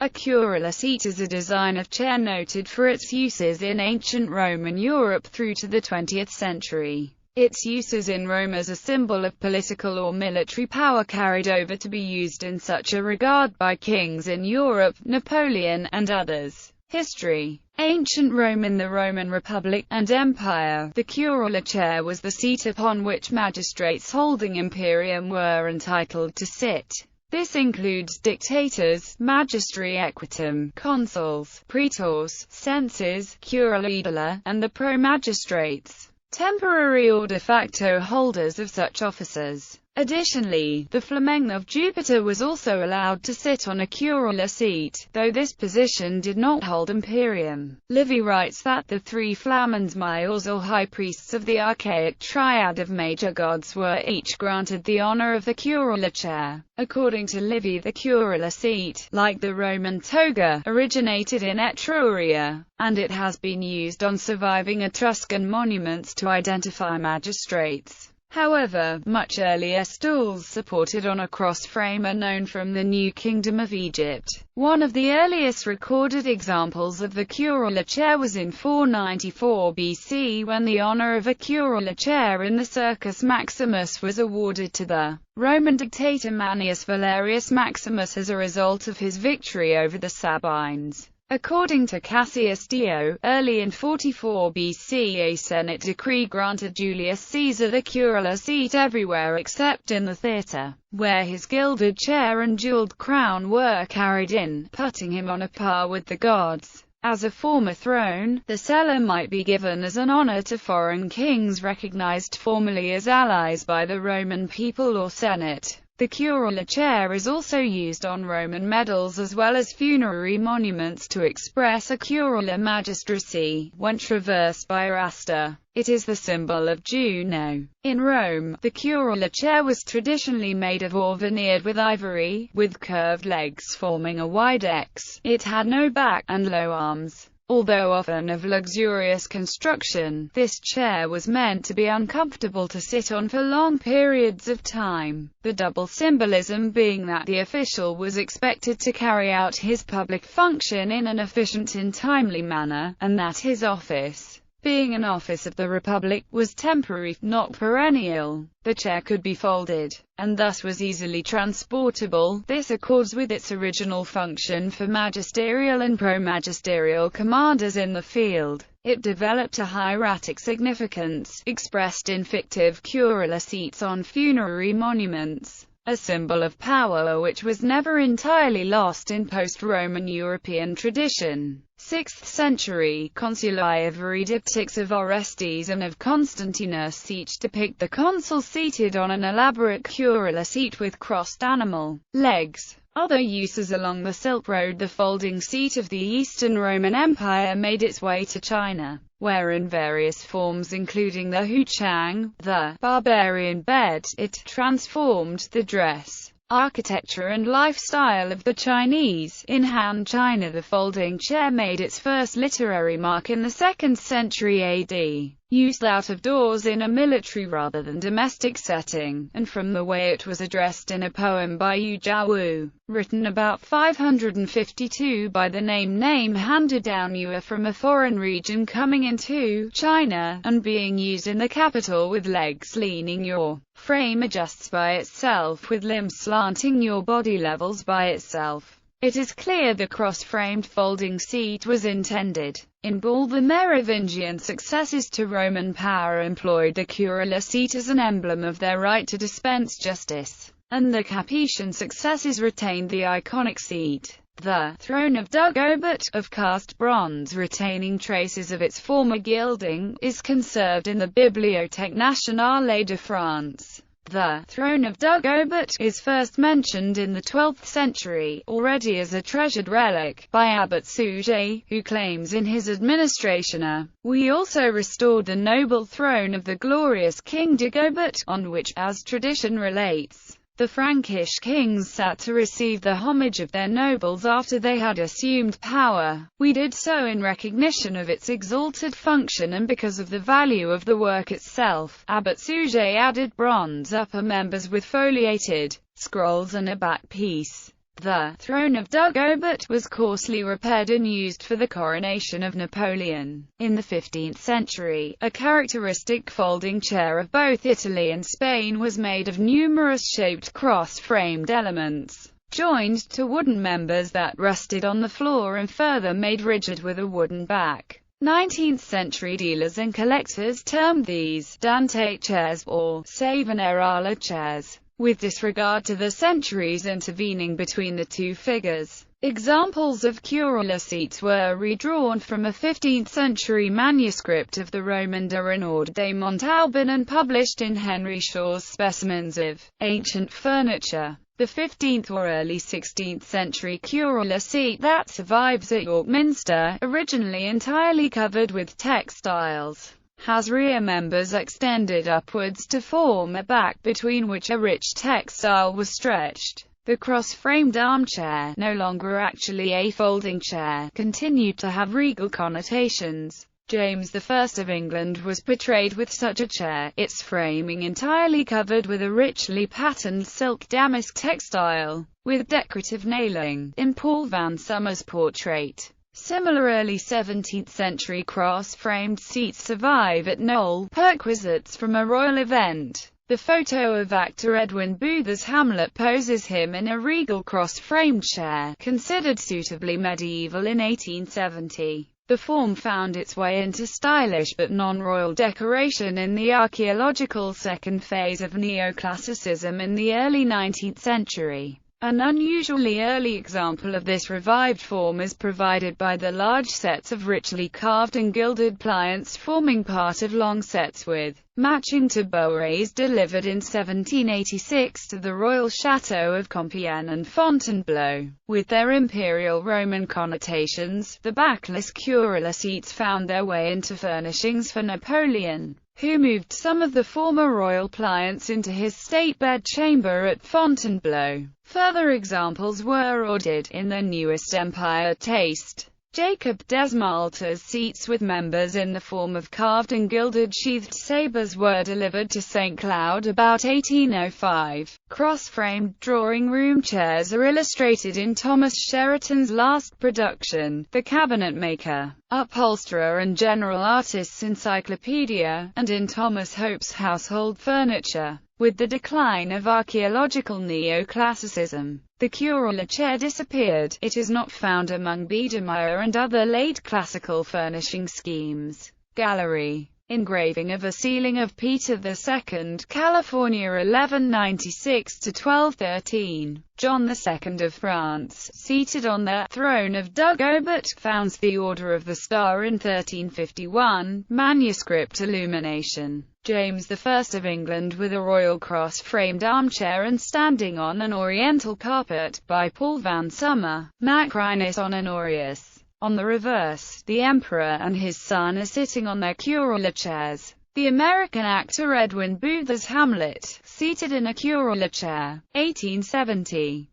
A curule seat is a design of chair noted for its uses in ancient Roman Europe through to the 20th century. Its uses in Rome as a symbol of political or military power carried over to be used in such a regard by kings in Europe, Napoleon, and others. History. Ancient Rome. In the Roman Republic and Empire, the curule chair was the seat upon which magistrates holding imperium were entitled to sit. This includes dictators, magistri equitum, consuls, praetors, censors, curule, and the pro-magistrates, temporary or de facto holders of such offices. Additionally, the flamen of Jupiter was also allowed to sit on a curule seat, though this position did not hold imperium. Livy writes that the three flamens maiores or high priests of the archaic triad of major gods were each granted the honor of the curule chair. According to Livy, the curule seat, like the Roman toga, originated in Etruria, and it has been used on surviving Etruscan monuments to identify magistrates. However, much earlier stools supported on a cross frame are known from the New Kingdom of Egypt. One of the earliest recorded examples of the curule chair was in 494 BC, when the honor of a curule chair in the Circus Maximus was awarded to the Roman dictator Manius Valerius Maximus as a result of his victory over the Sabines. According to Cassius Dio, early in 44 BC a Senate decree granted Julius Caesar the curule seat everywhere except in the theatre, where his gilded chair and jeweled crown were carried in, putting him on a par with the gods. As a former throne, the cella might be given as an honor to foreign kings recognized formally as allies by the Roman people or Senate. The curule chair is also used on Roman medals as well as funerary monuments to express a curule magistracy. When traversed by a raster, it is the symbol of Juno. In Rome, the curule chair was traditionally made of or veneered with ivory, with curved legs forming a wide X. It had no back and low arms. Although often of luxurious construction, this chair was meant to be uncomfortable to sit on for long periods of time, the double symbolism being that the official was expected to carry out his public function in an efficient and timely manner, and that his office, being an office of the Republic, was temporary, not perennial. The chair could be folded, and thus was easily transportable. This accords with its original function for magisterial and pro-magisterial commanders in the field. It developed a hieratic significance, expressed in fictive curule seats on funerary monuments, a symbol of power which was never entirely lost in post-Roman European tradition. 6th century, consuli ivory diptychs of Orestes and of Constantinus each depict the consul seated on an elaborate curule seat with crossed animal legs. Other uses along the Silk Road. The folding seat of the Eastern Roman Empire made its way to China, where in various forms including the huqiang, the barbarian bed, it transformed the dress, architecture and lifestyle of the Chinese. In Han China, the folding chair made its first literary mark in the 2nd century AD, used out of doors in a military rather than domestic setting, and from the way it was addressed in a poem by Yu Jiawu, written about 552 by the name handed down Yue from a foreign region coming into China, and being used in the capital with legs leaning. Your frame adjusts by itself with limbs slanting your body levels by itself. It is clear the cross-framed folding seat was intended. In Gaul, the Merovingian successors to Roman power employed the curule seat as an emblem of their right to dispense justice, and the Capetian successors retained the iconic seat, the Throne of Dagobert, of cast bronze retaining traces of its former gilding, is conserved in the Bibliothèque Nationale de France. The Throne of Dagobert is first mentioned in the 12th century, already as a treasured relic, by Abbot Suger, who claims in his Administrationer, "We also restored the noble throne of the glorious King Dagobert, on which, as tradition relates, the Frankish kings sat to receive the homage of their nobles after they had assumed power. We did so in recognition of its exalted function and because of the value of the work itself." Abbot Suger added bronze upper members with foliated scrolls and a back piece. The Throne of Dagobert was coarsely repaired and used for the coronation of Napoleon. In the 15th century, a characteristic folding chair of both Italy and Spain was made of numerous shaped cross-framed elements, joined to wooden members that rested on the floor and further made rigid with a wooden back. 19th-century dealers and collectors termed these «Dante chairs» or «Savonarola chairs», with disregard to the centuries intervening between the two figures. Examples of Curule seats were redrawn from a 15th-century manuscript of the Roman de Renaud de Montalban and published in Henry Shaw's Specimens of Ancient Furniture. The 15th or early 16th century Curule seat that survives at York Minster, originally entirely covered with textiles, has rear members extended upwards to form a back between which a rich textile was stretched. The cross-framed armchair, no longer actually a folding chair, continued to have regal connotations. James I of England was portrayed with such a chair, its framing entirely covered with a richly patterned silk damask textile, with decorative nailing, in Paul van Sommer's portrait. Similar early 17th-century cross-framed seats survive at Knowle, perquisites from a royal event. The photo of actor Edwin Booth's Hamlet poses him in a regal cross-framed chair, considered suitably medieval in 1870. The form found its way into stylish but non-royal decoration in the archaeological second phase of neoclassicism in the early 19th century. An unusually early example of this revived form is provided by the large sets of richly carved and gilded pliants forming part of long sets with matching tabouret delivered in 1786 to the royal chateau of Compiègne and Fontainebleau. With their imperial Roman connotations, the backless Curule seats found their way into furnishings for Napoleon, who moved some of the former royal pliants into his state bedchamber at Fontainebleau. Further examples were ordered, in their newest empire taste. Jacob Desmaltes seats with members in the form of carved and gilded sheathed sabres were delivered to St. Cloud about 1805. Cross-framed drawing room chairs are illustrated in Thomas Sheraton's last production, The Cabinet Maker, Upholsterer and General Artist's Encyclopedia, and in Thomas Hope's Household Furniture. With the decline of archaeological neoclassicism, the Curule chair disappeared. It is not found among Biedermeier and other late classical furnishing schemes. Gallery. Engraving of a ceiling of Peter II, California 1196–1213. John II of France, seated on the Throne of Dagobert, founds the Order of the Star in 1351, manuscript illumination. James I of England with a royal cross-framed armchair and standing on an oriental carpet, by Paul van Sommer. Macrinus on an aureus. On the reverse, the Emperor and his son are sitting on their Curule chairs. The American actor Edwin Booth's Hamlet, seated in a Curule chair. 1870.